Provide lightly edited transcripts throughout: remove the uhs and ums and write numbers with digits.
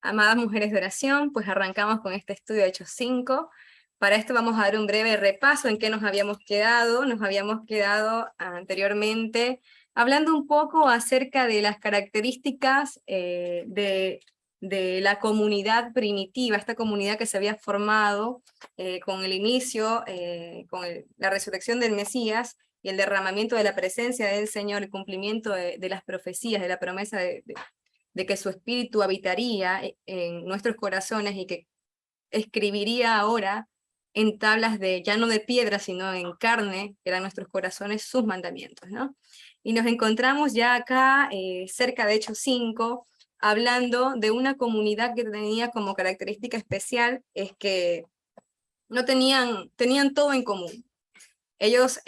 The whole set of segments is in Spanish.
Amadas mujeres de oración, pues arrancamos con este estudio de Hechos 5. Para esto vamos a dar un breve repaso en qué nos habíamos quedado. Nos habíamos quedado anteriormente hablando un poco acerca de las características de la comunidad primitiva, esta comunidad que se había formado con el inicio, la resurrección del Mesías y el derramamiento de la presencia del Señor, el cumplimiento de las profecías, de la promesa de que su espíritu habitaría en nuestros corazones y que escribiría ahora en tablas de, ya no de piedra, sino en carne, que eran nuestros corazones, sus mandamientos, ¿no? Y nos encontramos ya acá, cerca de Hechos 5, hablando de una comunidad que tenía como característica especial, es que no tenían todo en común. Ellos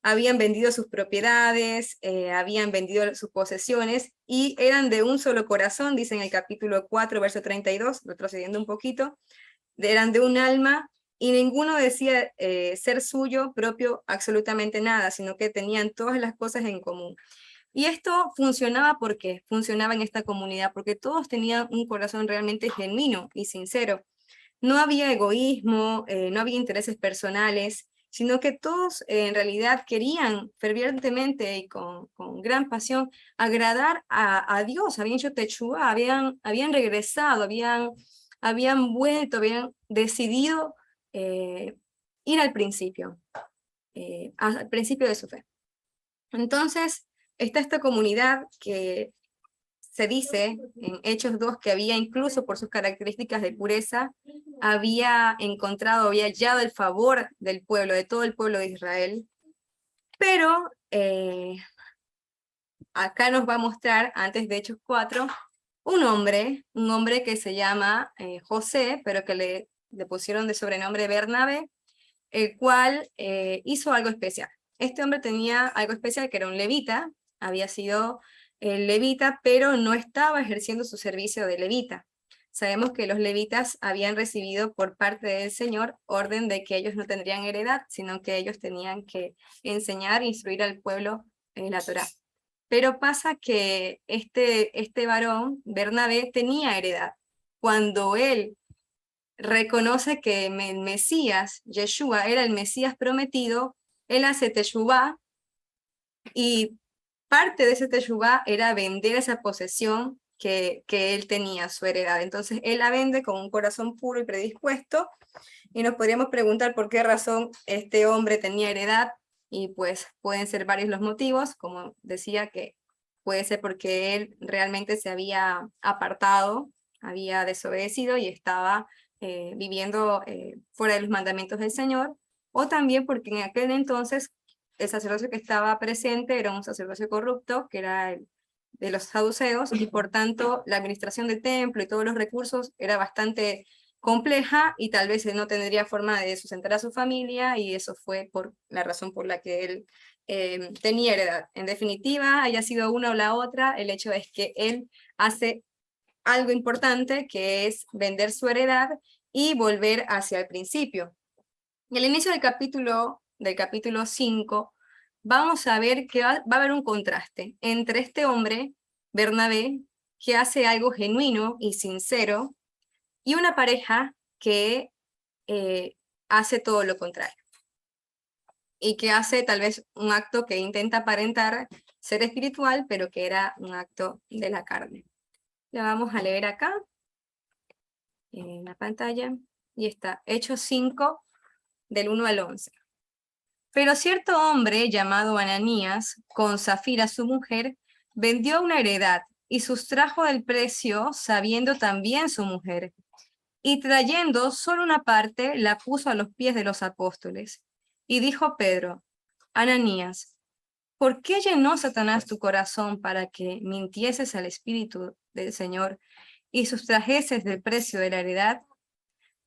habían vendido sus propiedades, habían vendido sus posesiones, y eran de un solo corazón, dice en el capítulo 4, verso 32, retrocediendo un poquito, eran de un alma, y ninguno decía ser suyo propio absolutamente nada, sino que tenían todas las cosas en común. Y esto funcionaba porque funcionaba en esta comunidad, porque todos tenían un corazón realmente genuino y sincero. No había egoísmo, no había intereses personales, sino que todos en realidad querían fervientemente y con gran pasión agradar a Dios, habían hecho techúa, habían regresado, habían vuelto, habían decidido ir al principio de su fe. Entonces, está esta comunidad que se dice en Hechos 2 que había, incluso por sus características de pureza, había hallado el favor del pueblo, de todo el pueblo de Israel. Pero acá nos va a mostrar, antes de Hechos 4, un hombre que se llama José, pero que le pusieron de sobrenombre Bernabé, el cual hizo algo especial. Este hombre tenía algo especial, que era un levita, había sido levita, pero no estaba ejerciendo su servicio de levita. Sabemos que los levitas habían recibido por parte del Señor orden de que ellos no tendrían heredad, sino que ellos tenían que enseñar e instruir al pueblo en la Torá. Pero pasa que este varón, Bernabé, tenía heredad. Cuando él reconoce que el Mesías, Yeshua, era el Mesías prometido, él hace teshuvá, y parte de ese teshuvá era vender esa posesión que él tenía, su heredad. Entonces él la vende con un corazón puro y predispuesto, y nos podríamos preguntar por qué razón este hombre tenía heredad, y pues pueden ser varios los motivos, como decía, que puede ser porque él realmente se había apartado, había desobedecido y estaba viviendo fuera de los mandamientos del Señor, o también porque en aquel entonces el sacerdocio que estaba presente era un sacerdocio corrupto, que era el de los saduceos, y por tanto la administración del templo y todos los recursos era bastante compleja, y tal vez él no tendría forma de sustentar a su familia, y eso fue por la razón por la que él tenía heredad. En definitiva, haya sido una o la otra, el hecho es que él hace algo importante, que es vender su heredad y volver hacia el principio. En el inicio del capítulo 5, vamos a ver que va a haber un contraste entre este hombre, Bernabé, que hace algo genuino y sincero, y una pareja que hace todo lo contrario, y que hace tal vez un acto que intenta aparentar ser espiritual, pero que era un acto de la carne. La vamos a leer acá en la pantalla, y está Hechos 5, del 1 al 11. Pero cierto hombre llamado Ananías, con Zafira su mujer, vendió una heredad y sustrajo del precio, sabiendo también su mujer, y trayendo solo una parte, la puso a los pies de los apóstoles. Y dijo Pedro: Ananías, ¿por qué llenó Satanás tu corazón para que mintieses al Espíritu del Señor y sustrajeses del precio de la heredad?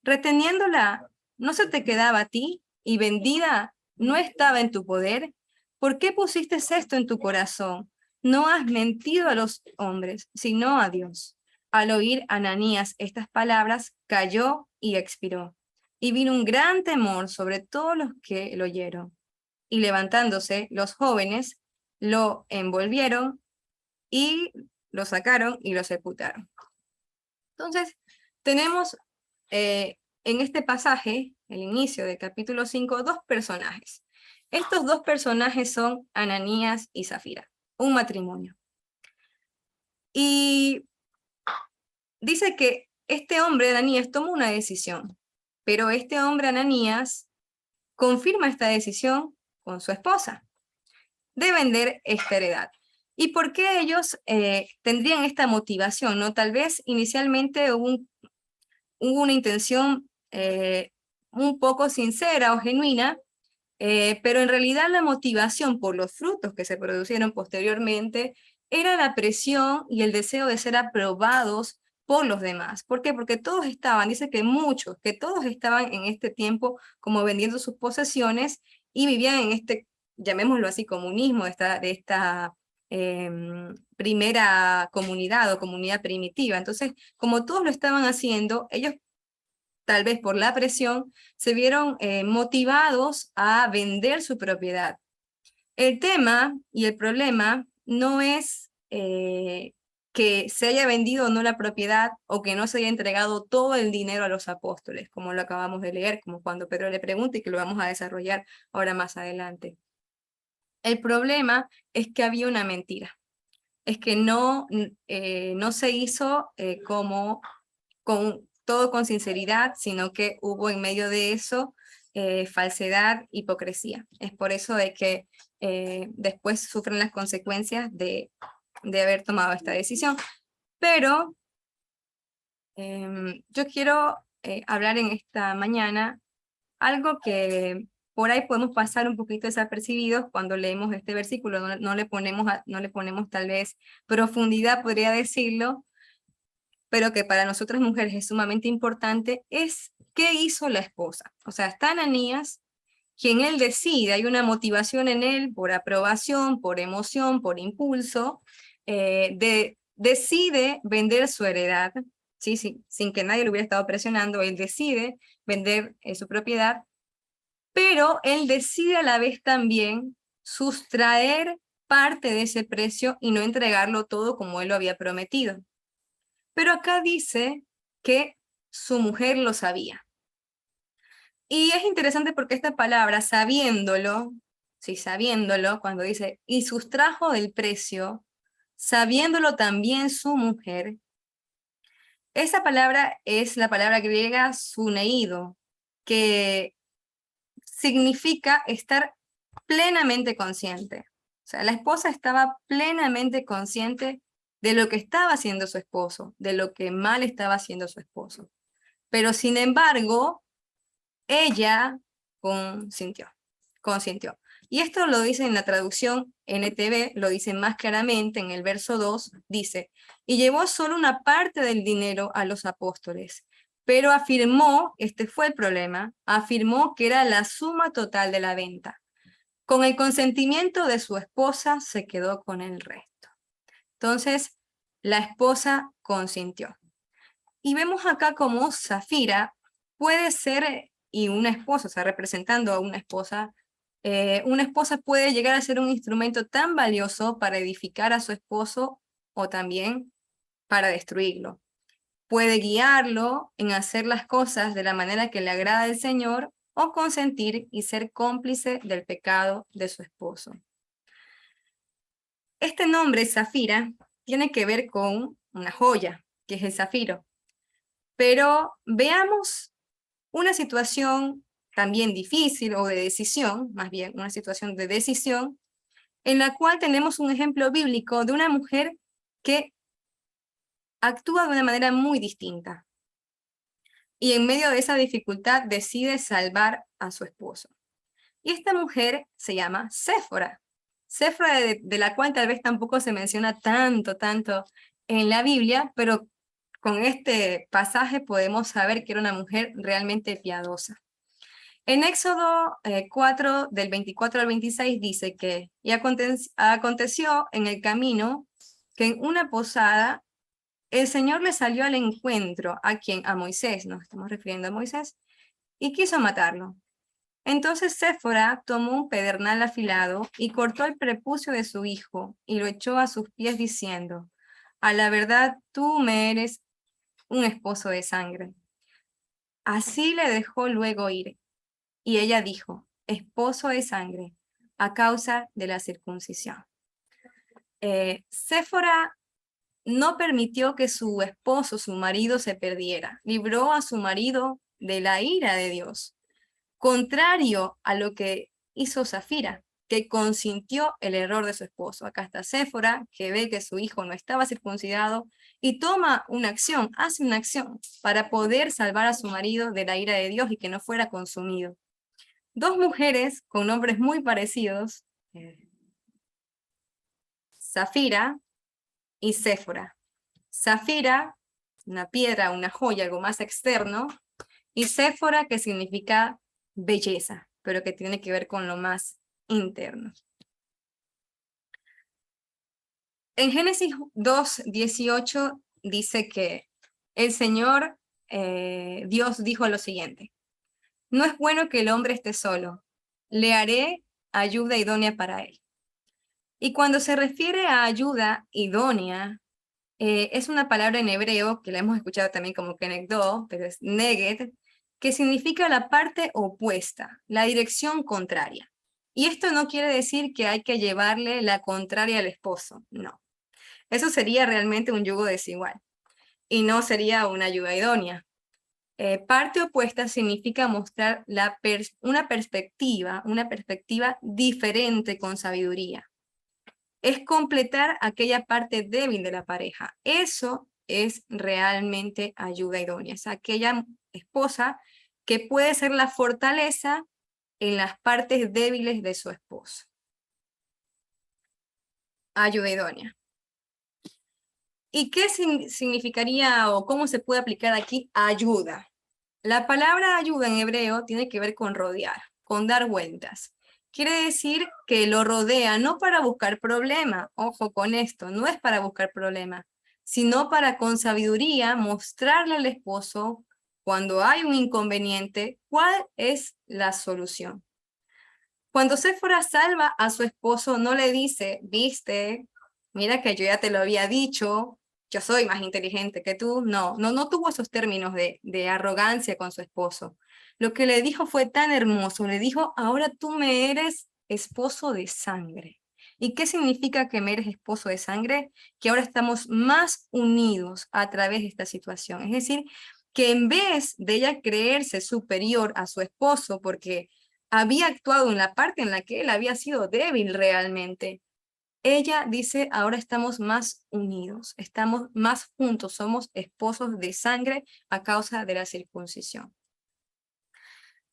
Reteniéndola, ¿no se te quedaba a ti? Y vendida, ¿no estaba en tu poder? ¿Por qué pusiste esto en tu corazón? No has mentido a los hombres, sino a Dios. Al oír Ananías estas palabras, cayó y expiró. Y vino un gran temor sobre todos los que lo oyeron. Y levantándose, los jóvenes lo envolvieron y lo sacaron y lo sepultaron. Entonces, tenemos en este pasaje, el inicio del capítulo 5, dos personajes. Estos dos personajes son Ananías y Zafira, un matrimonio. Y dice que este hombre, Ananías, toma una decisión, pero este hombre, Ananías, confirma esta decisión con su esposa de vender esta heredad. ¿Y por qué ellos tendrían esta motivación? ¿No? Tal vez inicialmente hubo una intención un poco sincera o genuina, pero en realidad la motivación por los frutos que se produjeron posteriormente era la presión y el deseo de ser aprobados por los demás. ¿Por qué? Porque todos estaban, dice que muchos, que todos estaban en este tiempo como vendiendo sus posesiones y vivían en este, llamémoslo así, comunismo, de esta primera comunidad o comunidad primitiva. Entonces, como todos lo estaban haciendo, ellos tal vez por la presión, se vieron motivados a vender su propiedad. El tema y el problema no es que se haya vendido o no la propiedad o que no se haya entregado todo el dinero a los apóstoles, como lo acabamos de leer, como cuando Pedro le pregunta y que lo vamos a desarrollar ahora más adelante. El problema es que había una mentira. Es que no se hizo todo con sinceridad, sino que hubo en medio de eso falsedad, hipocresía. Es por eso de que después sufren las consecuencias de haber tomado esta decisión. Pero yo quiero hablar en esta mañana algo que por ahí podemos pasar un poquito desapercibidos cuando leemos este versículo, no le ponemos tal vez profundidad, podría decirlo, pero que para nosotras mujeres es sumamente importante, es qué hizo la esposa. O sea, está Ananías, quien él decide, hay una motivación en él por aprobación, por emoción, por impulso, decide vender su heredad, ¿sí? Sin que nadie lo hubiera estado presionando, él decide vender su propiedad, pero él decide a la vez también sustraer parte de ese precio y no entregarlo todo como él lo había prometido. Pero acá dice que su mujer lo sabía. Y es interesante porque esta palabra, sabiéndolo, sí, sabiéndolo, cuando dice, y sustrajo del precio, sabiéndolo también su mujer, esa palabra es la palabra griega suneido, que significa estar plenamente consciente. O sea, la esposa estaba plenamente consciente de lo que estaba haciendo su esposo, de lo que mal estaba haciendo su esposo. Pero sin embargo, ella consintió. Y esto lo dice en la traducción NTV, lo dice más claramente en el verso 2, dice, y llevó solo una parte del dinero a los apóstoles, pero afirmó, este fue el problema, afirmó que era la suma total de la venta. Con el consentimiento de su esposa se quedó con el resto. Entonces, la esposa consintió. Y vemos acá como Zafira puede ser, y una esposa, o sea, representando a una esposa puede llegar a ser un instrumento tan valioso para edificar a su esposo o también para destruirlo. Puede guiarlo en hacer las cosas de la manera que le agrada al Señor o consentir y ser cómplice del pecado de su esposo. Este nombre, Zafira, tiene que ver con una joya, que es el zafiro. Pero veamos una situación también difícil o de decisión, más bien una situación de decisión, en la cual tenemos un ejemplo bíblico de una mujer que actúa de una manera muy distinta y en medio de esa dificultad decide salvar a su esposo. Y esta mujer se llama Séfora. Séfora de la cual tal vez tampoco se menciona tanto en la Biblia, pero con este pasaje podemos saber que era una mujer realmente piadosa. En Éxodo 4, del 24 al 26, dice que, y aconteció en el camino que en una posada el Señor le salió al encuentro a Moisés, nos estamos refiriendo a Moisés, y quiso matarlo. Entonces Séfora tomó un pedernal afilado y cortó el prepucio de su hijo y lo echó a sus pies diciendo, a la verdad tú me eres un esposo de sangre. Así le dejó luego ir. Y ella dijo, esposo de sangre, a causa de la circuncisión. Séfora no permitió que su esposo, su marido, se perdiera. Libró a su marido de la ira de Dios. Contrario a lo que hizo Safira, que consintió el error de su esposo. Acá está Séfora, que ve que su hijo no estaba circuncidado y toma una acción, hace una acción para poder salvar a su marido de la ira de Dios y que no fuera consumido. Dos mujeres con nombres muy parecidos, Safira y Séfora. Safira, una piedra, una joya, algo más externo, y Séfora, que significa belleza, pero que tiene que ver con lo más interno. En Génesis 2:18 dice que el Señor, Dios dijo lo siguiente, no es bueno que el hombre esté solo, le haré ayuda idónea para él. Y cuando se refiere a ayuda idónea, es una palabra en hebreo que la hemos escuchado también como kenegdo, pero es neged, que significa la parte opuesta, la dirección contraria. Y esto no quiere decir que hay que llevarle la contraria al esposo, no. Eso sería realmente un yugo desigual y no sería una ayuda idónea. Parte opuesta significa mostrar una perspectiva diferente con sabiduría. Es completar aquella parte débil de la pareja. Eso es realmente ayuda idónea. Es aquella esposa que puede ser la fortaleza en las partes débiles de su esposo. Ayuda idónea. ¿Y qué significaría o cómo se puede aplicar aquí ayuda? La palabra ayuda en hebreo tiene que ver con rodear, con dar vueltas. Quiere decir que lo rodea no para buscar problema, ojo con esto, no es para buscar problema, sino para con sabiduría mostrarle al esposo cuando hay un inconveniente cuál es la solución. Cuando Séfora salva a su esposo no le dice, viste, mira que yo ya te lo había dicho, yo soy más inteligente que tú. No tuvo esos términos de arrogancia con su esposo. Lo que le dijo fue tan hermoso, le dijo, ahora tú me eres esposo de sangre. ¿Y qué significa que me eres esposo de sangre? Que ahora estamos más unidos a través de esta situación. Es decir, que en vez de ella creerse superior a su esposo, porque había actuado en la parte en la que él había sido débil realmente, ella dice, ahora estamos más unidos, estamos más juntos, somos esposos de sangre a causa de la circuncisión.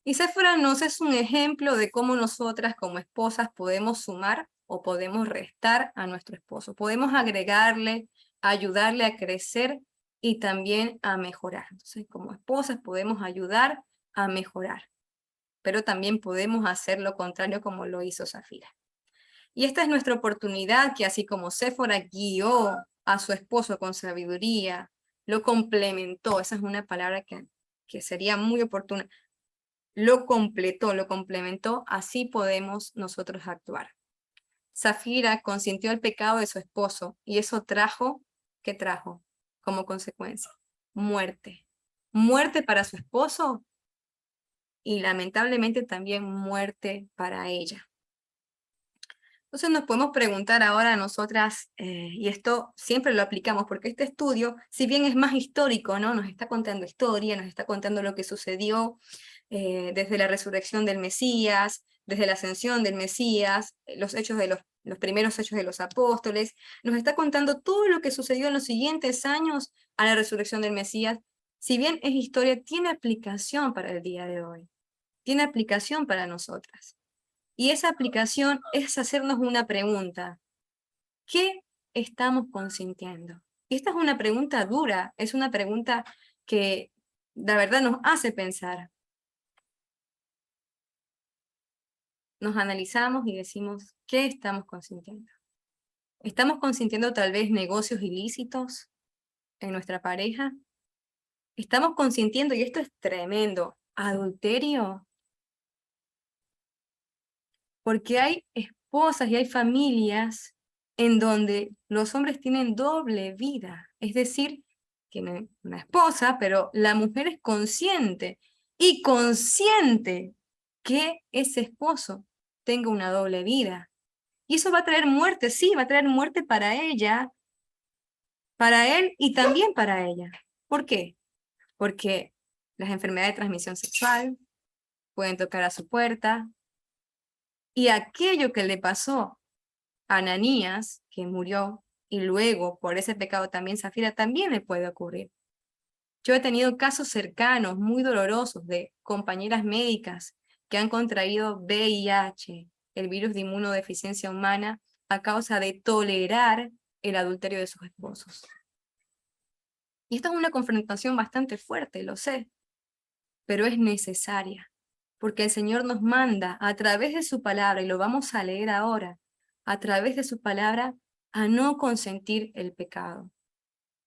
Y Séfora nos es un ejemplo de cómo nosotras como esposas podemos sumar o podemos restar a nuestro esposo. Podemos agregarle, ayudarle a crecer y también a mejorar. Entonces, como esposas podemos ayudar a mejorar, pero también podemos hacer lo contrario como lo hizo Safira. Y esta es nuestra oportunidad que así como Séfora guió a su esposo con sabiduría, lo complementó, esa es una palabra que sería muy oportuna, lo completó, lo complementó, así podemos nosotros actuar. Safira consintió el pecado de su esposo y eso trajo, ¿qué trajo? Como consecuencia, muerte. Muerte para su esposo y lamentablemente también muerte para ella. Entonces nos podemos preguntar ahora a nosotras, y esto siempre lo aplicamos, porque este estudio, si bien es más histórico, ¿no? Nos está contando historia, nos está contando lo que sucedió desde la resurrección del Mesías, desde la ascensión del Mesías, los hechos de los primeros hechos de los apóstoles, nos está contando todo lo que sucedió en los siguientes años a la resurrección del Mesías. Si bien es historia, tiene aplicación para el día de hoy, tiene aplicación para nosotras. Y esa aplicación es hacernos una pregunta. ¿Qué estamos consintiendo? Y esta es una pregunta dura, es una pregunta que la verdad nos hace pensar. Nos analizamos y decimos, ¿qué estamos consintiendo? ¿Estamos consintiendo tal vez negocios ilícitos en nuestra pareja? ¿Estamos consintiendo, y esto es tremendo, adulterio? Porque hay esposas y hay familias en donde los hombres tienen doble vida, es decir, tiene una esposa, pero la mujer es consciente y consciente que ese esposo tenga una doble vida. Y eso va a traer muerte, sí, va a traer muerte para ella, para él y también para ella. ¿Por qué? Porque las enfermedades de transmisión sexual pueden tocar a su puerta, y aquello que le pasó a Ananías, que murió, y luego por ese pecado también Zafira, también le puede ocurrir. Yo he tenido casos cercanos, muy dolorosos, de compañeras médicas que han contraído VIH, el virus de inmunodeficiencia humana, a causa de tolerar el adulterio de sus esposos. Y esta es una confrontación bastante fuerte, lo sé, pero es necesaria, porque el Señor nos manda a través de su palabra, y lo vamos a leer ahora, a través de su palabra, a no consentir el pecado.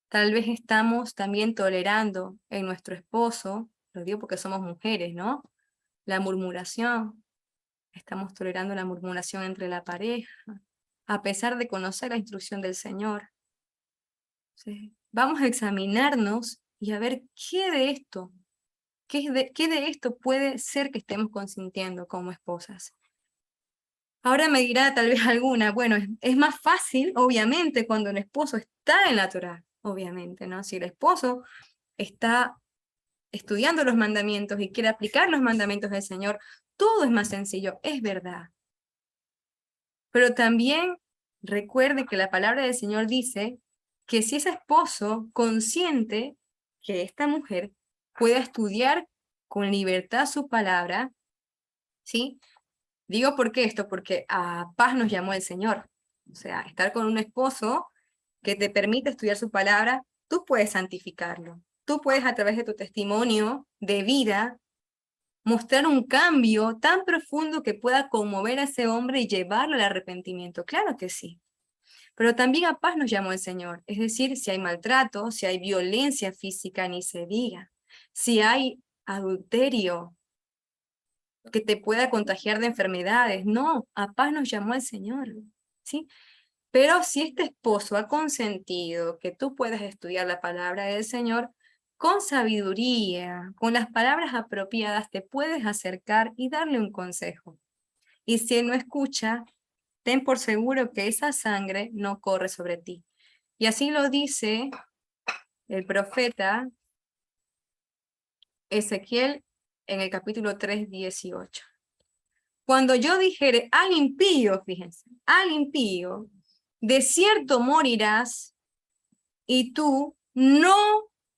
Tal vez estamos también tolerando en nuestro esposo, lo digo porque somos mujeres, ¿no? La murmuración, estamos tolerando la murmuración entre la pareja, a pesar de conocer la instrucción del Señor. ¿Sí? Vamos a examinarnos y a ver qué de esto, qué de esto puede ser que estemos consintiendo como esposas. Ahora me dirá tal vez alguna, bueno, es más fácil, obviamente, cuando el esposo está en la Torá, obviamente, ¿no? Si el esposo está estudiando los mandamientos y quiere aplicar los mandamientos del Señor, todo es más sencillo, es verdad. Pero también recuerde que la palabra del Señor dice que si ese esposo consiente que esta mujer pueda estudiar con libertad su palabra, ¿sí? Digo por qué esto, porque a paz nos llamó el Señor. O sea, estar con un esposo que te permite estudiar su palabra, tú puedes santificarlo. Tú puedes, a través de tu testimonio de vida, mostrar un cambio tan profundo que pueda conmover a ese hombre y llevarlo al arrepentimiento. Claro que sí. Pero también a paz nos llamó el Señor. Es decir, si hay maltrato, si hay violencia física, ni se diga. Si hay adulterio que te pueda contagiar de enfermedades. No, a paz nos llamó el Señor. ¿Sí? Pero si este esposo ha consentido que tú puedas estudiar la palabra del Señor, con sabiduría, con las palabras apropiadas, te puedes acercar y darle un consejo. Y si él no escucha, ten por seguro que esa sangre no corre sobre ti. Y así lo dice el profeta Ezequiel en el capítulo 3:18. Cuando yo dijere al impío, fíjense, al impío, de cierto morirás, y tú no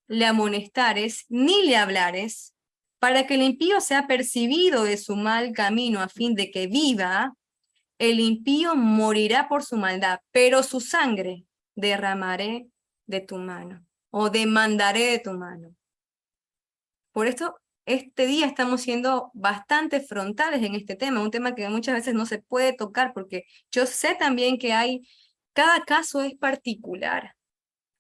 le amonestares ni le hablares, para que el impío sea percibido de su mal camino a fin de que viva, el impío morirá por su maldad, pero su sangre derramaré de tu mano, o demandaré de tu mano. Por esto, este día estamos siendo bastante frontales en este tema, un tema que muchas veces no se puede tocar, porque yo sé también que cada caso es particular,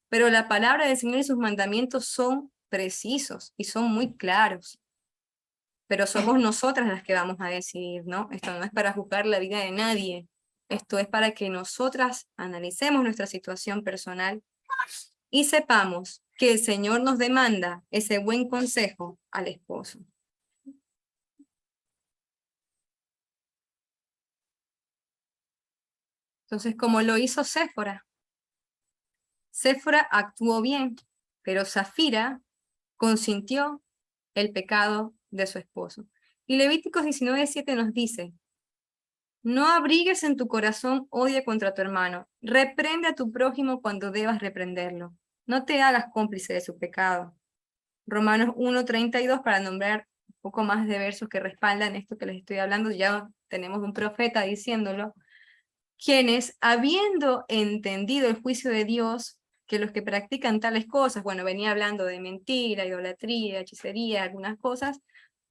pero la palabra del Señor y sus mandamientos son precisos y son muy claros. Pero somos nosotras las que vamos a decidir, ¿no? Esto no es para juzgar la vida de nadie. Esto es para que nosotras analicemos nuestra situación personal y sepamos que el Señor nos demanda ese buen consejo al esposo. Entonces, como lo hizo Séfora, Séfora actuó bien, pero Zafira consintió el pecado de su esposo. Y Levíticos 19:7 nos dice: no abrigues en tu corazón odio contra tu hermano. Reprende a tu prójimo cuando debas reprenderlo. No te hagas cómplice de su pecado. Romanos 1:32, para nombrar un poco más de versos que respaldan esto que les estoy hablando. Ya tenemos un profeta diciéndolo. Quienes, habiendo entendido el juicio de Dios, que los que practican tales cosas, bueno, venía hablando de mentira, idolatría, hechicería, algunas cosas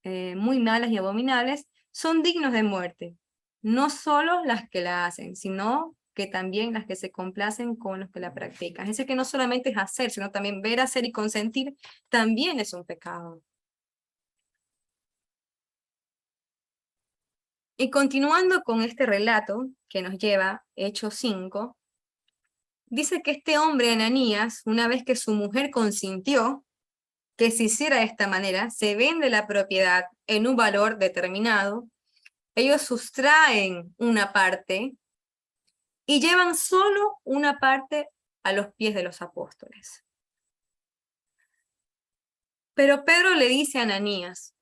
muy malas y abominables, son dignos de muerte. No solo las que la hacen, sino que también las que se complacen con los que la practican. Es decir, que no solamente es hacer, sino también ver, hacer y consentir, también es un pecado. Y continuando con este relato que nos lleva Hechos 5, dice que este hombre, Ananías, una vez que su mujer consintió que se hiciera de esta manera, se vende la propiedad en un valor determinado, ellos sustraen una parte y llevan solo una parte a los pies de los apóstoles. Pero Pedro le dice a Ananías,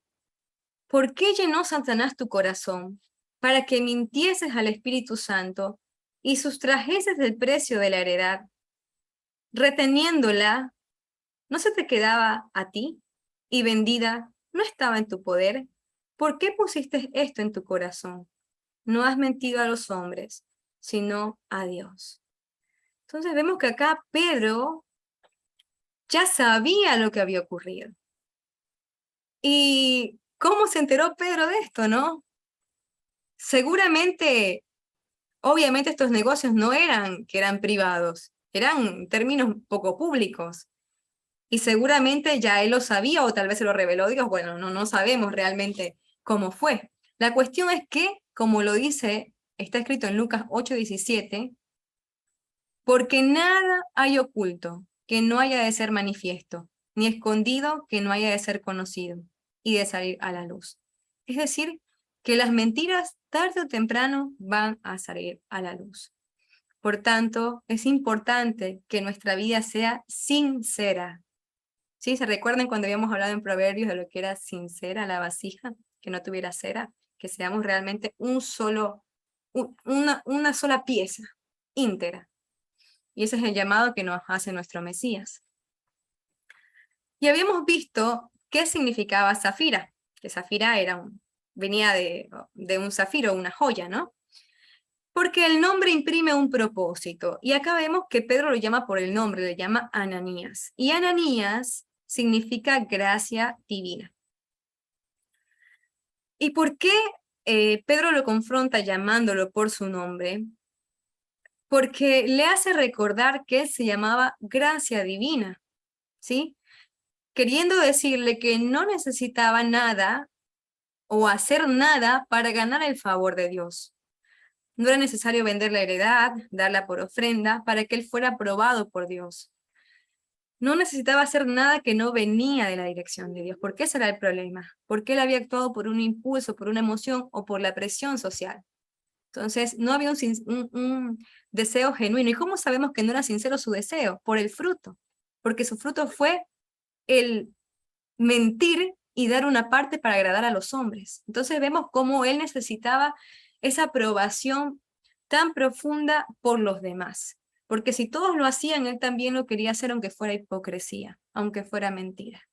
¿por qué llenó Satanás tu corazón para que mintieses al Espíritu Santo y sustrajeses el precio de la heredad? Reteniéndola, ¿no se te quedaba a ti? Y vendida, ¿no estaba en tu poder? ¿Por qué pusiste esto en tu corazón? No has mentido a los hombres, sino a Dios. Entonces vemos que acá Pedro ya sabía lo que había ocurrido. ¿Y cómo se enteró Pedro de esto, no? Seguramente, obviamente estos negocios no eran que eran privados, eran términos poco públicos. Y seguramente ya él lo sabía o tal vez se lo reveló Dios. Bueno, no sabemos realmente cómo fue. La cuestión es que, como lo dice, está escrito en Lucas 8:17, porque nada hay oculto que no haya de ser manifiesto, ni escondido que no haya de ser conocido y de salir a la luz. Es decir, que las mentiras tarde o temprano van a salir a la luz. Por tanto, es importante que nuestra vida sea sincera. ¿Sí? ¿Se recuerdan cuando habíamos hablado en Proverbios de lo que era sincera la vasija? Que no tuviera cera, que seamos realmente una sola pieza íntegra. Y ese es el llamado que nos hace nuestro Mesías. Y habíamos visto qué significaba zafira, que zafira venía de un zafiro, una joya, ¿no? Porque el nombre imprime un propósito. Y acá vemos que Pedro lo llama por el nombre, le llama Ananías. Y Ananías significa gracia divina. ¿Y por qué Pedro lo confronta llamándolo por su nombre? Porque le hace recordar que él se llamaba gracia divina, ¿sí? Queriendo decirle que no necesitaba nada o hacer nada para ganar el favor de Dios. No era necesario vender la heredad, darla por ofrenda, para que él fuera aprobado por Dios. No necesitaba hacer nada que no venía de la dirección de Dios, porque ese era el problema, porque él había actuado por un impulso, por una emoción o por la presión social. Entonces, no había un deseo genuino. ¿Y cómo sabemos que no era sincero su deseo? Por el fruto, porque su fruto fue el mentir y dar una parte para agradar a los hombres. Entonces vemos cómo él necesitaba esa aprobación tan profunda por los demás. Porque si todos lo hacían, él también lo quería hacer aunque fuera hipocresía, aunque fuera mentira.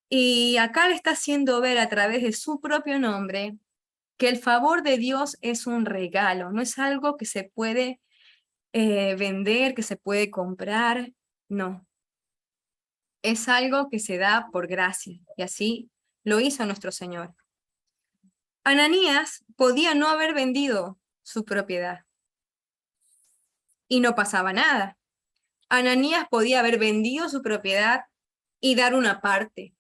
Y acá le está haciendo ver a través de su propio nombre que el favor de Dios es un regalo, no es algo que se puede vender, que se puede comprar, no. Es algo que se da por gracia, y así lo hizo nuestro Señor. Ananías podía no haber vendido su propiedad y no pasaba nada. Ananías podía haber vendido su propiedad y dar una parte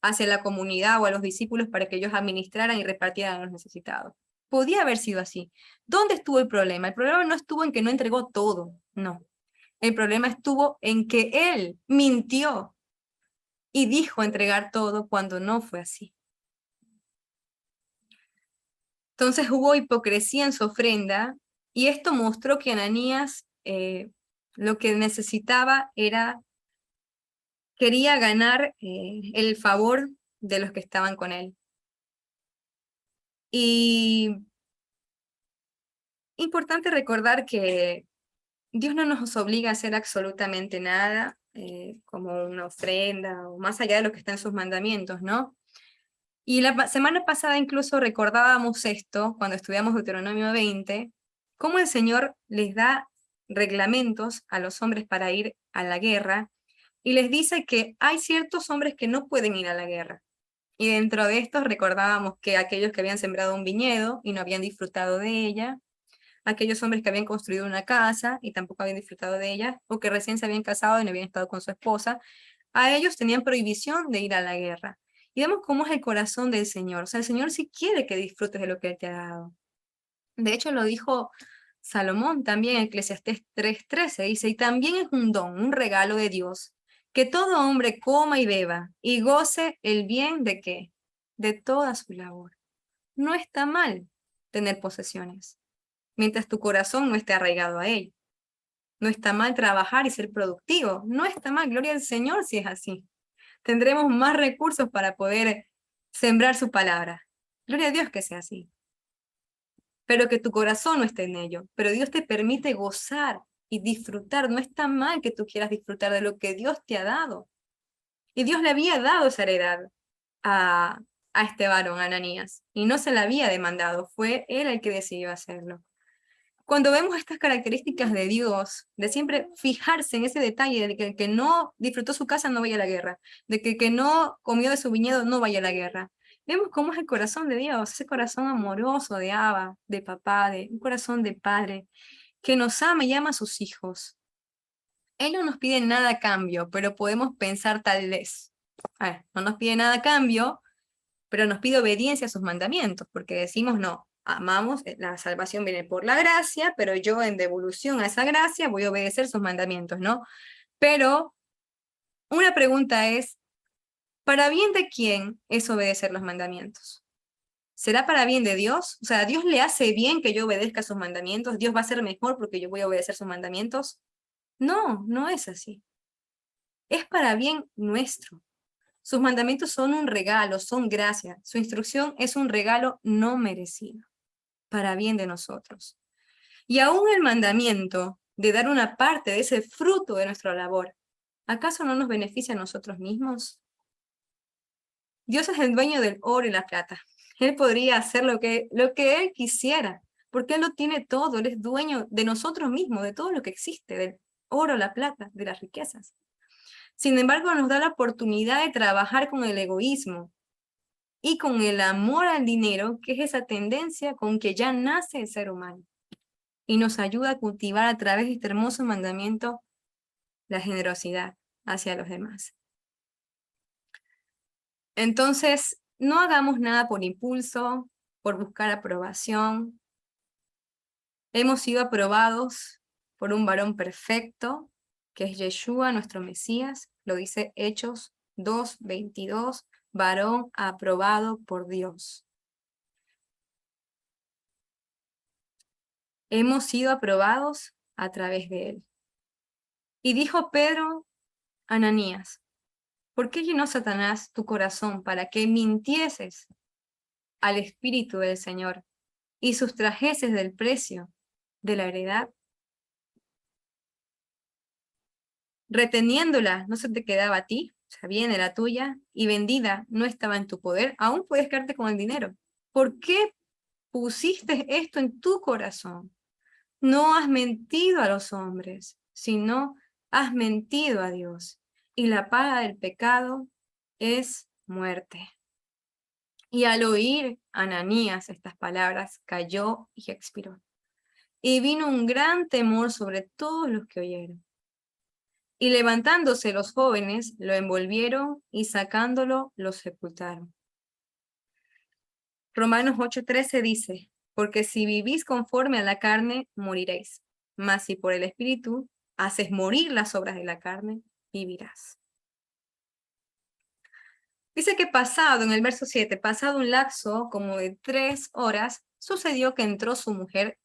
hacia la comunidad o a los discípulos para que ellos administraran y repartieran a los necesitados. Podía haber sido así. ¿Dónde estuvo el problema? El problema no estuvo en que no entregó todo, no. El problema estuvo en que él mintió y dijo entregar todo cuando no fue así. Entonces hubo hipocresía en su ofrenda y esto mostró que Ananías lo que necesitaba quería ganar el favor de los que estaban con él. Y importante recordar que Dios no nos obliga a hacer absolutamente nada, como una ofrenda o más allá de lo que está en sus mandamientos, ¿no? Y la semana pasada incluso recordábamos esto, cuando estudiamos Deuteronomio 20, cómo el Señor les da reglamentos a los hombres para ir a la guerra, y les dice que hay ciertos hombres que no pueden ir a la guerra. Y dentro de estos recordábamos que aquellos que habían sembrado un viñedo y no habían disfrutado de ella, aquellos hombres que habían construido una casa y tampoco habían disfrutado de ella, o que recién se habían casado y no habían estado con su esposa, a ellos tenían prohibición de ir a la guerra. Y vemos cómo es el corazón del Señor. O sea, el Señor sí quiere que disfrutes de lo que Él te ha dado. De hecho, lo dijo Salomón también en Eclesiastés 3:13 dice, y también es un don, un regalo de Dios, que todo hombre coma y beba y goce el bien de ¿qué? De toda su labor. No está mal tener posesiones, mientras tu corazón no esté arraigado a ello. No está mal trabajar y ser productivo. No está mal, gloria al Señor si es así. Tendremos más recursos para poder sembrar su palabra. Gloria a Dios que sea así. Pero que tu corazón no esté en ello. Pero Dios te permite gozar y disfrutar. No está mal que tú quieras disfrutar de lo que Dios te ha dado. Y Dios le había dado esa heredad a, a este varón, a Ananías, y no se la había demandado. Fue él el que decidió hacerlo. Cuando vemos estas características de Dios, de siempre fijarse en ese detalle de que el que no disfrutó su casa no vaya a la guerra, de que el que no comió de su viñedo no vaya a la guerra, vemos cómo es el corazón de Dios, ese corazón amoroso de Abba, de papá, de un corazón de padre, que nos ama y ama a sus hijos. Él no nos pide nada a cambio, pero podemos pensar tal vez. A ver, no nos pide nada a cambio, pero nos pide obediencia a sus mandamientos, porque decimos, no, amamos, la salvación viene por la gracia, pero yo en devolución a esa gracia voy a obedecer sus mandamientos, ¿no? Pero una pregunta es, ¿para bien de quién es obedecer los mandamientos? ¿Será para bien de Dios? O sea, ¿a Dios le hace bien que yo obedezca sus mandamientos? ¿Dios va a ser mejor porque yo voy a obedecer sus mandamientos? No, no es así. Es para bien nuestro. Sus mandamientos son un regalo, son gracia. Su instrucción es un regalo no merecido, para bien de nosotros. Y aún el mandamiento de dar una parte de ese fruto de nuestra labor, ¿acaso no nos beneficia a nosotros mismos? Dios es el dueño del oro y la plata. Él podría hacer lo que Él quisiera, porque Él lo tiene todo. Él es dueño de nosotros mismos, de todo lo que existe, del oro, la plata, de las riquezas. Sin embargo, nos da la oportunidad de trabajar con el egoísmo y con el amor al dinero, que es esa tendencia con que ya nace el ser humano. Y nos ayuda a cultivar a través de este hermoso mandamiento la generosidad hacia los demás. Entonces, no hagamos nada por impulso, por buscar aprobación. Hemos sido aprobados por un varón perfecto, que es Yeshua, nuestro Mesías. Lo dice Hechos 2:22, varón aprobado por Dios. Hemos sido aprobados a través de él. Y dijo Pedro a Ananías, ¿por qué llenó Satanás tu corazón para que mintieses al Espíritu del Señor y sustrajeses del precio de la heredad? Reteniéndola no se te quedaba a ti, o sea, viene la tuya, y vendida no estaba en tu poder, aún puedes quedarte con el dinero. ¿Por qué pusiste esto en tu corazón? No has mentido a los hombres, sino has mentido a Dios. Y la paga del pecado es muerte. Y al oír Ananías estas palabras, cayó y expiró. Y vino un gran temor sobre todos los que oyeron. Y levantándose los jóvenes, lo envolvieron y sacándolo, lo sepultaron. Romanos 8:13 dice, porque si vivís conforme a la carne, moriréis. Mas si por el Espíritu haces morir las obras de la carne, vivirás. Dice que pasado, en el verso 7, pasado un lapso como de 3 horas, sucedió que entró su mujer,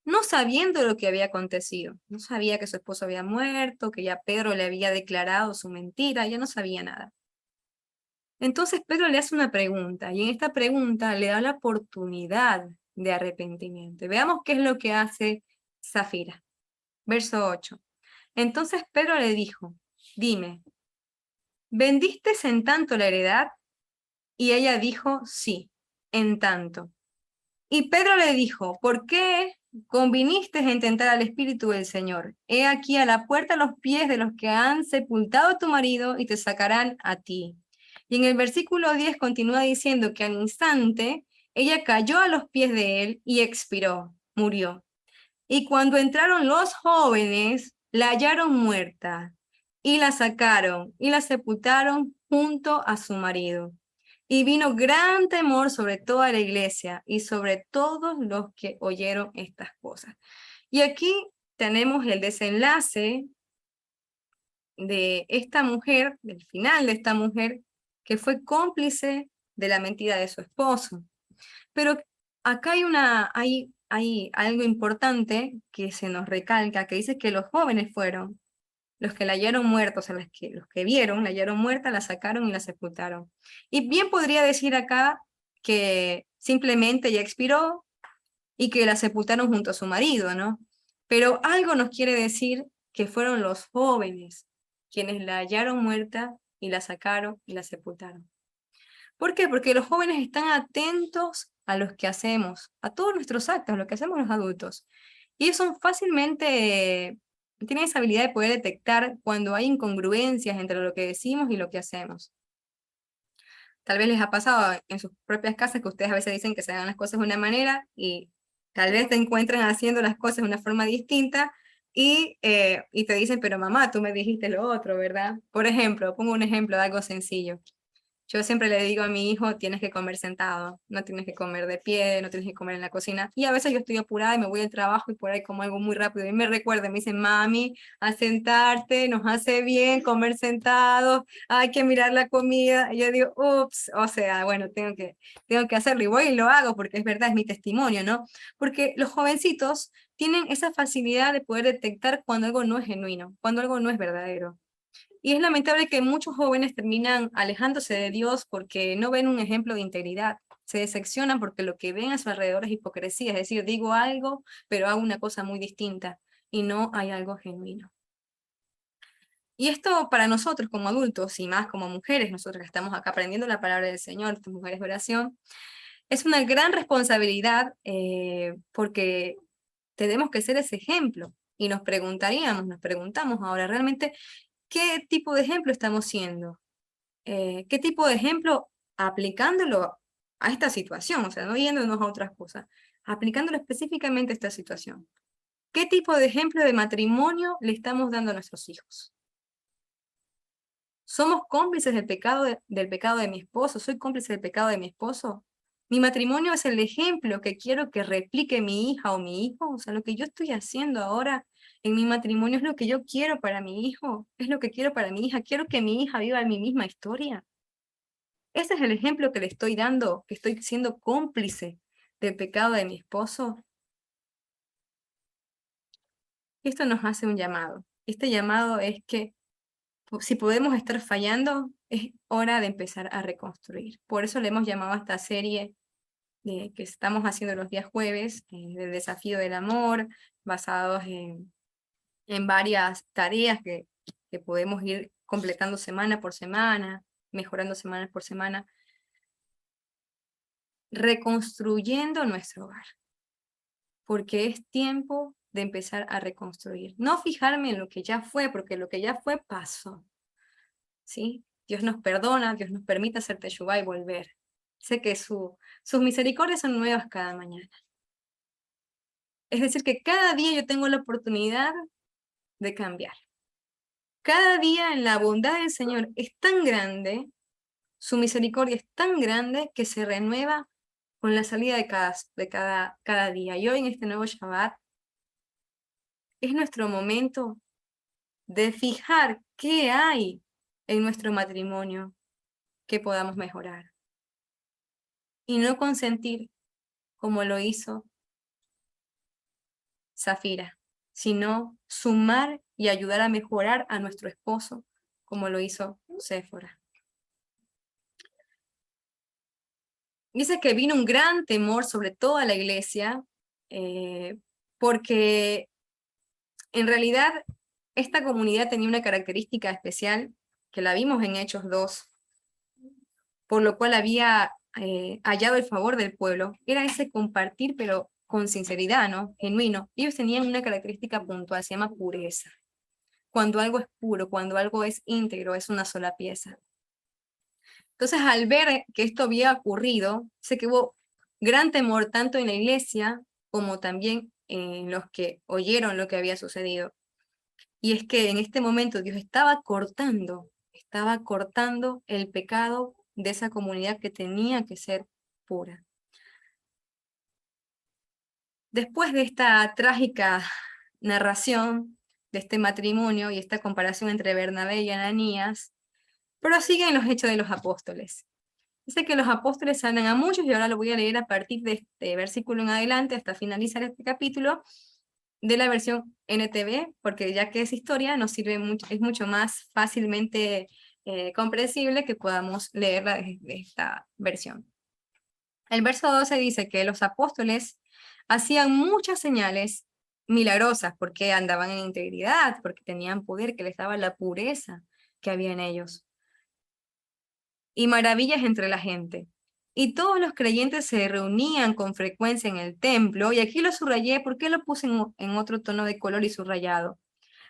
no sabiendo lo que había acontecido. No sabía que su esposo había muerto, que ya Pedro le había declarado su mentira, ya no sabía nada. Entonces Pedro le hace una pregunta, y en esta pregunta le da la oportunidad de arrepentimiento. Veamos qué es lo que hace Zafira. Verso 8. Entonces Pedro le dijo, dime, ¿vendiste en tanto la heredad? Y ella dijo, sí, en tanto. Y Pedro le dijo, ¿por qué conviniste a intentar al Espíritu del Señor? He aquí a la puerta los pies de los que han sepultado a tu marido y te sacarán a ti. Y en el versículo 10 continúa diciendo que al instante ella cayó a los pies de él y expiró, murió. Y cuando entraron los jóvenes, la hallaron muerta y la sacaron y la sepultaron junto a su marido. Y vino gran temor sobre toda la iglesia y sobre todos los que oyeron estas cosas. Y aquí tenemos el desenlace de esta mujer, del final de esta mujer, que fue cómplice de la mentira de su esposo. Pero acá hay algo importante que se nos recalca, que dice que los jóvenes fueron los que la hallaron muerta, o sea, los que vieron, la hallaron muerta, la sacaron y la sepultaron. Y bien podría decir acá que simplemente ya expiró y que la sepultaron junto a su marido, ¿no? Pero algo nos quiere decir que fueron los jóvenes quienes la hallaron muerta y la sacaron y la sepultaron. ¿Por qué? Porque los jóvenes están atentos a los que hacemos, a todos nuestros actos, lo que hacemos los adultos. Y ellos son fácilmente, tienen esa habilidad de poder detectar cuando hay incongruencias entre lo que decimos y lo que hacemos. Tal vez les ha pasado en sus propias casas que ustedes a veces dicen que se hagan las cosas de una manera y tal vez te encuentran haciendo las cosas de una forma distinta y te dicen, pero mamá, tú me dijiste lo otro, ¿verdad? Por ejemplo, pongo un ejemplo de algo sencillo. Yo siempre le digo a mi hijo, tienes que comer sentado, no tienes que comer de pie, no tienes que comer en la cocina. Y a veces yo estoy apurada y me voy al trabajo y por ahí como algo muy rápido. Y me recuerda, me dice, mami, a sentarte, nos hace bien comer sentados, hay que mirar la comida. Y yo digo, ups, o sea, bueno, tengo que hacerlo y voy y lo hago porque es verdad, es mi testimonio, ¿no? Porque los jovencitos tienen esa facilidad de poder detectar cuando algo no es genuino, cuando algo no es verdadero. Y es lamentable que muchos jóvenes terminan alejándose de Dios porque no ven un ejemplo de integridad. Se decepcionan porque lo que ven a su alrededor es hipocresía, es decir, digo algo, pero hago una cosa muy distinta y no hay algo genuino. Y esto para nosotros como adultos y más como mujeres, nosotros que estamos acá aprendiendo la palabra del Señor, estas mujeres de oración, es una gran responsabilidad porque tenemos que ser ese ejemplo. Y nos preguntamos ahora, ¿realmente qué tipo de ejemplo estamos siendo? ¿Qué tipo de ejemplo aplicándolo a esta situación? O sea, no yéndonos a otras cosas, aplicándolo específicamente a esta situación. ¿Qué tipo de ejemplo de matrimonio le estamos dando a nuestros hijos? ¿Somos cómplices del pecado de mi esposo? ¿Soy cómplice del pecado de mi esposo? ¿Mi matrimonio es el ejemplo que quiero que replique mi hija o mi hijo? O sea, lo que yo estoy haciendo ahora en mi matrimonio es lo que yo quiero para mi hijo, es lo que quiero para mi hija. Quiero que mi hija viva mi misma historia. Ese es el ejemplo que le estoy dando, que estoy siendo cómplice del pecado de mi esposo. Esto nos hace un llamado. Este llamado es que si podemos estar fallando, es hora de empezar a reconstruir. Por eso le hemos llamado a esta serie que estamos haciendo los días jueves, del desafío del amor, basados en varias tareas que podemos ir completando semana por semana, mejorando semana por semana, reconstruyendo nuestro hogar. Porque es tiempo de empezar a reconstruir. No fijarme en lo que ya fue, porque lo que ya fue pasó. ¿Sí? Dios nos perdona, Dios nos permite hacer teshuvá y volver. Sé que sus misericordias son nuevas cada mañana. Es decir, que cada día yo tengo la oportunidad de cambiar. Cada día en la bondad del Señor es tan grande, su misericordia es tan grande que se renueva con la salida de cada día. Y hoy en este nuevo Shabbat es nuestro momento de fijar qué hay en nuestro matrimonio que podamos mejorar. Y no consentir como lo hizo Zafira, sino sumar y ayudar a mejorar a nuestro esposo como lo hizo Séfora. Dice que vino un gran temor sobre toda la iglesia porque en realidad esta comunidad tenía una característica especial que la vimos en Hechos 2, por lo cual había hallado el favor del pueblo, era ese compartir, pero con sinceridad, ¿no? Genuino. Ellos tenían una característica puntual, se llama pureza. Cuando algo es puro, cuando algo es íntegro, es una sola pieza. Entonces, al ver que esto había ocurrido, sé que hubo gran temor tanto en la iglesia como también en los que oyeron lo que había sucedido. Y es que en este momento Dios estaba cortando el pecado de esa comunidad que tenía que ser pura. Después de esta trágica narración de este matrimonio y esta comparación entre Bernabé y Ananías, prosiguen los hechos de los apóstoles. Dice que los apóstoles sanan a muchos, y ahora lo voy a leer a partir de este versículo en adelante hasta finalizar este capítulo de la versión NTV, porque ya que es historia, nos sirve mucho, es mucho más fácilmente comprensible que podamos leerla desde esta versión. El verso 12 dice que los apóstoles hacían muchas señales milagrosas porque andaban en integridad, porque tenían poder que les daba la pureza que había en ellos, y maravillas entre la gente. Y todos los creyentes se reunían con frecuencia en el templo, y aquí lo subrayé, ¿por qué lo puse en otro tono de color y subrayado?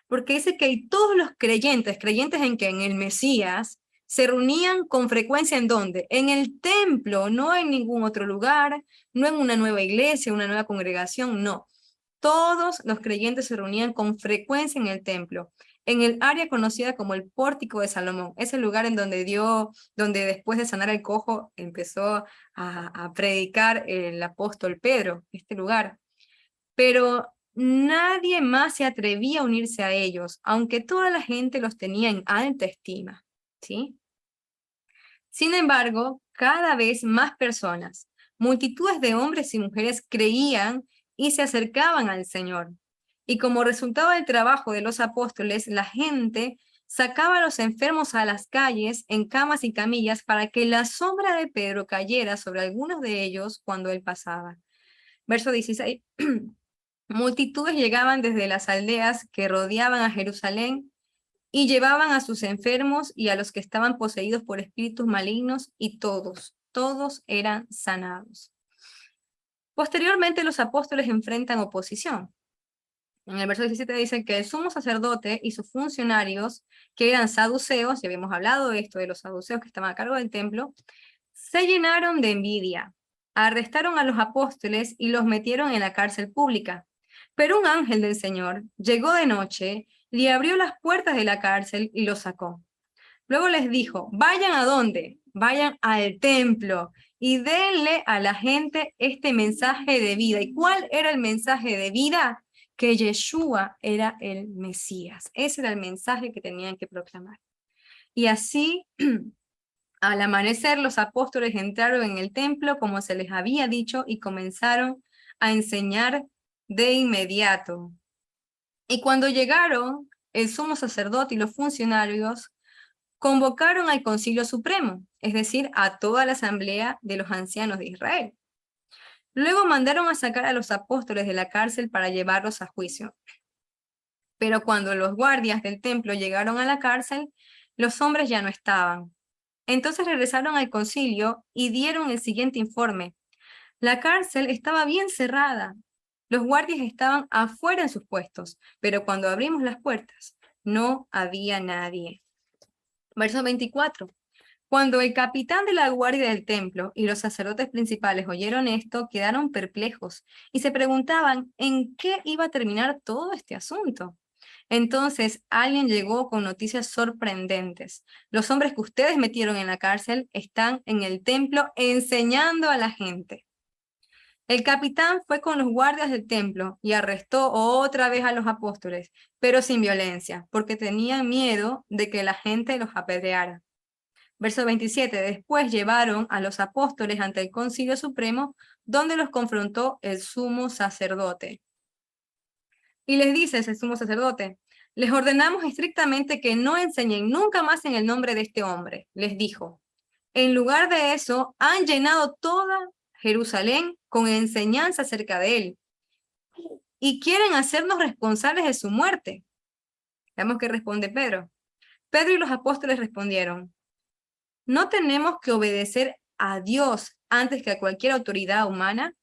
Porque dice que todos los creyentes, creyentes en que en el Mesías, se reunían con frecuencia ¿en dónde? En el templo, no en ningún otro lugar, no en una nueva iglesia, una nueva congregación, no. Todos los creyentes se reunían con frecuencia en el templo, en el área conocida como el Pórtico de Salomón. Es el lugar en donde donde después de sanar al cojo, empezó a predicar el apóstol Pedro, este lugar. Pero nadie más se atrevía a unirse a ellos, aunque toda la gente los tenía en alta estima, ¿sí? Sin embargo, cada vez más personas, multitudes de hombres y mujeres creían y se acercaban al Señor. Y como resultado del trabajo de los apóstoles, la gente sacaba a los enfermos a las calles en camas y camillas para que la sombra de Pedro cayera sobre algunos de ellos cuando él pasaba. Verso 16. Multitudes llegaban desde las aldeas que rodeaban a Jerusalén y llevaban a sus enfermos y a los que estaban poseídos por espíritus malignos, y todos eran sanados. Posteriormente los apóstoles enfrentan oposición. En el verso 17 dicen que el sumo sacerdote y sus funcionarios, que eran saduceos, ya habíamos hablado de esto de los saduceos que estaban a cargo del templo, se llenaron de envidia, arrestaron a los apóstoles y los metieron en la cárcel pública. Pero un ángel del Señor llegó de noche, le abrió las puertas de la cárcel y los sacó. Luego les dijo, ¿vayan a dónde? Vayan al templo y denle a la gente este mensaje de vida. ¿Y cuál era el mensaje de vida? Que Yeshua era el Mesías. Ese era el mensaje que tenían que proclamar. Y así, al amanecer, los apóstoles entraron en el templo como se les había dicho y comenzaron a enseñar de inmediato. Y cuando llegaron, el sumo sacerdote y los funcionarios convocaron al Concilio Supremo, es decir, a toda la asamblea de los ancianos de Israel. Luego mandaron a sacar a los apóstoles de la cárcel para llevarlos a juicio. Pero cuando los guardias del templo llegaron a la cárcel, los hombres ya no estaban. Entonces regresaron al concilio y dieron el siguiente informe. La cárcel estaba bien cerrada. Los guardias estaban afuera en sus puestos, pero cuando abrimos las puertas, no había nadie. Verso 24. Cuando el capitán de la guardia del templo y los sacerdotes principales oyeron esto, quedaron perplejos y se preguntaban en qué iba a terminar todo este asunto. Entonces alguien llegó con noticias sorprendentes. Los hombres que ustedes metieron en la cárcel están en el templo enseñando a la gente. El capitán fue con los guardias del templo y arrestó otra vez a los apóstoles, pero sin violencia, porque tenían miedo de que la gente los apedreara. Verso 27, después llevaron a los apóstoles ante el Concilio Supremo, donde los confrontó el sumo sacerdote. Y les dice ese sumo sacerdote, les ordenamos estrictamente que no enseñen nunca más en el nombre de este hombre, les dijo. En lugar de eso, han llenado toda Jerusalén con enseñanza acerca de él y quieren hacernos responsables de su muerte. Veamos qué responde Pedro. Pedro y los apóstoles respondieron, ¿no tenemos que obedecer a Dios antes que a cualquier autoridad humana?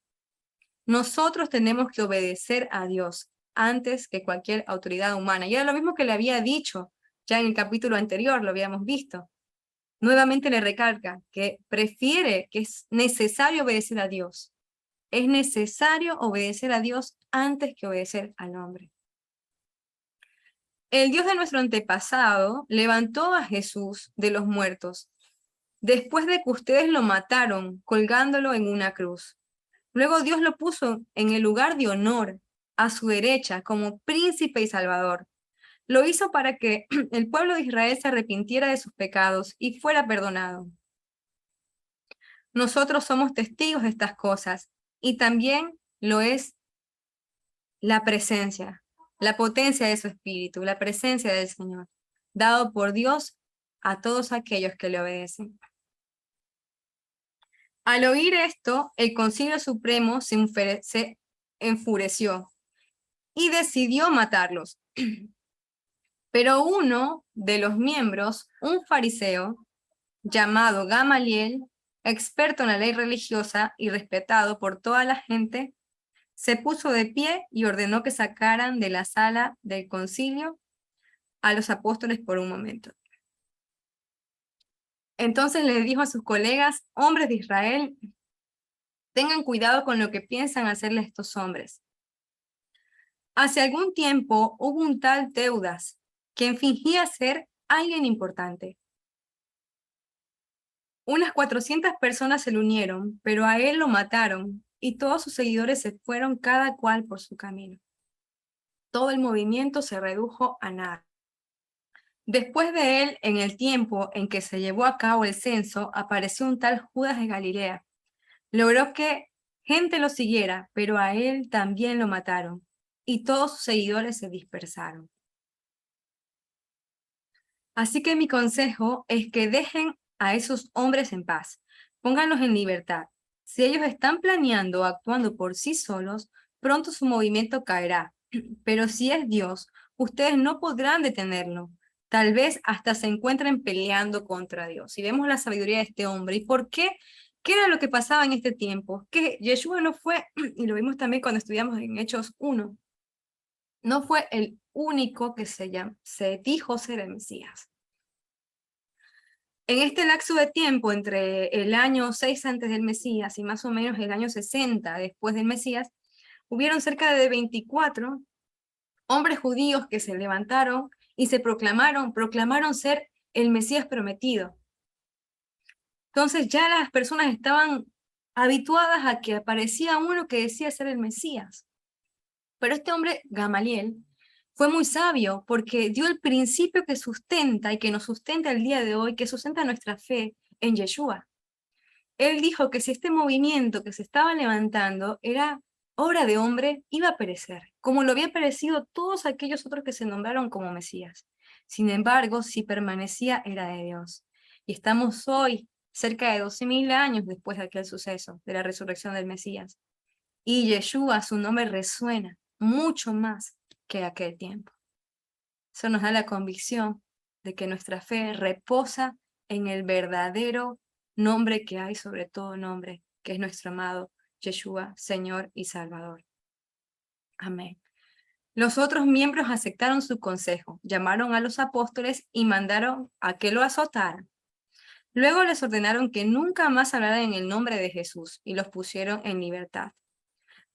Nosotros tenemos que obedecer a Dios antes que cualquier autoridad humana. Y era lo mismo que le había dicho ya en el capítulo anterior, lo habíamos visto. Nuevamente le recalca que prefiere, que es necesario obedecer a Dios. Es necesario obedecer a Dios antes que obedecer al hombre. El Dios de nuestro antepasado levantó a Jesús de los muertos después de que ustedes lo mataron colgándolo en una cruz. Luego Dios lo puso en el lugar de honor, a su derecha, como príncipe y salvador. Lo hizo para que el pueblo de Israel se arrepintiera de sus pecados y fuera perdonado. Nosotros somos testigos de estas cosas y también lo es la presencia, la potencia de su espíritu, la presencia del Señor, dado por Dios a todos aquellos que le obedecen. Al oír esto, el Concilio Supremo se enfureció y decidió matarlos. Pero uno de los miembros, un fariseo llamado Gamaliel, experto en la ley religiosa y respetado por toda la gente, se puso de pie y ordenó que sacaran de la sala del concilio a los apóstoles por un momento. Entonces les dijo a sus colegas, hombres de Israel, tengan cuidado con lo que piensan hacerle a estos hombres. Hace algún tiempo hubo un tal Teudas, quien fingía ser alguien importante. Unas 400 personas se le unieron, pero a él lo mataron y todos sus seguidores se fueron cada cual por su camino. Todo el movimiento se redujo a nada. Después de él, en el tiempo en que se llevó a cabo el censo, apareció un tal Judas de Galilea. Logró que gente lo siguiera, pero a él también lo mataron y todos sus seguidores se dispersaron. Así que mi consejo es que dejen a esos hombres en paz, pónganlos en libertad. Si ellos están planeando o actuando por sí solos, pronto su movimiento caerá. Pero si es Dios, ustedes no podrán detenerlo. Tal vez hasta se encuentren peleando contra Dios. Y vemos la sabiduría de este hombre. ¿Y por qué? ¿Qué era lo que pasaba en este tiempo? Que Yeshua no fue, y lo vimos también cuando estudiamos en Hechos 1, no fue el único que se dijo ser el Mesías. En este lapso de tiempo, entre el año 6 antes del Mesías y más o menos el año 60 después del Mesías, hubieron cerca de 24 hombres judíos que se levantaron y se proclamaron ser el Mesías prometido. Entonces ya las personas estaban habituadas a que aparecía uno que decía ser el Mesías. Pero este hombre, Gamaliel, fue muy sabio porque dio el principio que sustenta y que nos sustenta el día de hoy, que sustenta nuestra fe en Yeshua. Él dijo que si este movimiento que se estaba levantando era obra de hombre, iba a perecer, como lo había perecido todos aquellos otros que se nombraron como Mesías. Sin embargo, si permanecía, era de Dios. Y estamos hoy, cerca de 12.000 años después de aquel suceso, de la resurrección del Mesías. Y Yeshua, su nombre resuena mucho más que aquel tiempo. Eso nos da la convicción de que nuestra fe reposa en el verdadero nombre que hay sobre todo nombre, que es nuestro amado Yeshua, Señor y Salvador. Amén. Los otros miembros aceptaron su consejo, llamaron a los apóstoles y mandaron a que lo azotaran. Luego les ordenaron que nunca más hablaran en el nombre de Jesús y los pusieron en libertad.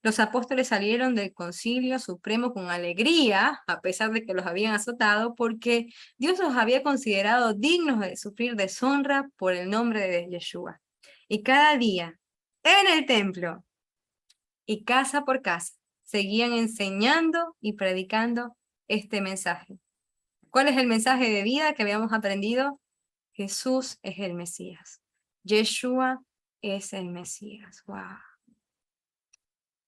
Los apóstoles salieron del Concilio Supremo con alegría, a pesar de que los habían azotado, porque Dios los había considerado dignos de sufrir deshonra por el nombre de Yeshua. Y cada día, en el templo y casa por casa, seguían enseñando y predicando este mensaje. ¿Cuál es el mensaje de vida que habíamos aprendido? Jesús es el Mesías. Yeshua es el Mesías. ¡Wow!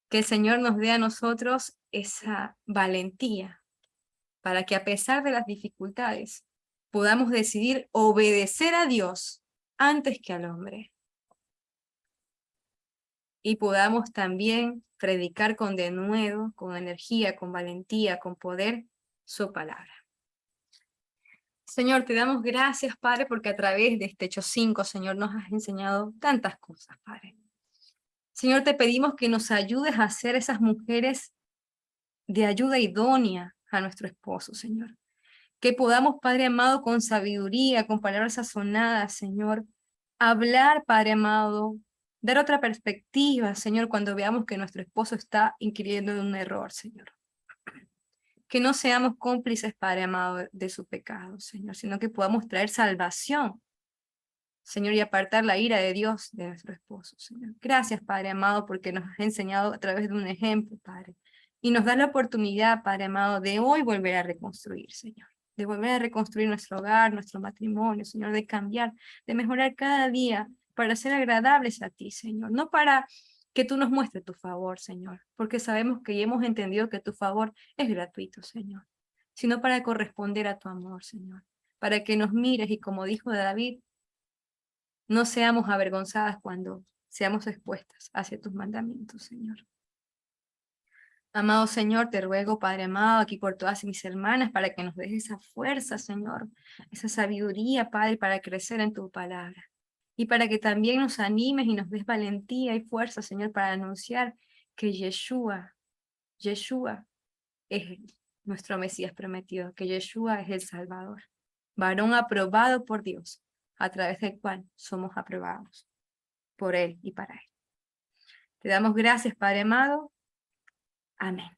Que el Señor nos dé a nosotros esa valentía para que a pesar de las dificultades podamos decidir obedecer a Dios antes que al hombre. Y podamos también predicar con denuedo, con energía, con valentía, con poder su palabra. Señor, te damos gracias, Padre, porque a través de este Hechos 5, Señor, nos has enseñado tantas cosas, Padre. Señor, te pedimos que nos ayudes a ser esas mujeres de ayuda idónea a nuestro esposo, Señor. Que podamos, Padre amado, con sabiduría, con palabras sazonadas, Señor, hablar, Padre amado, dar otra perspectiva, Señor, cuando veamos que nuestro esposo está incurriendo en un error, Señor. Que no seamos cómplices, Padre amado, de su pecado, Señor, sino que podamos traer salvación Señor, y apartar la ira de Dios de nuestro esposo, Señor. Gracias, Padre amado, porque nos has enseñado a través de un ejemplo, Padre. Y nos da la oportunidad, Padre amado, de hoy volver a reconstruir, Señor. De volver a reconstruir nuestro hogar, nuestro matrimonio, Señor, de cambiar, de mejorar cada día para ser agradables a ti, Señor. No para que tú nos muestres tu favor, Señor, porque sabemos que ya hemos entendido que tu favor es gratuito, Señor, sino para corresponder a tu amor, Señor, para que nos mires y como dijo David, no seamos avergonzadas cuando seamos expuestas hacia tus mandamientos, Señor. Amado Señor, te ruego, Padre amado, aquí por todas mis hermanas, para que nos des esa fuerza, Señor, esa sabiduría, Padre, para crecer en tu palabra. Y para que también nos animes y nos des valentía y fuerza, Señor, para anunciar que Yeshua es nuestro Mesías prometido, que Yeshua es el Salvador, varón aprobado por Dios, a través del cual somos aprobados por Él y para Él. Te damos gracias, Padre amado. Amén.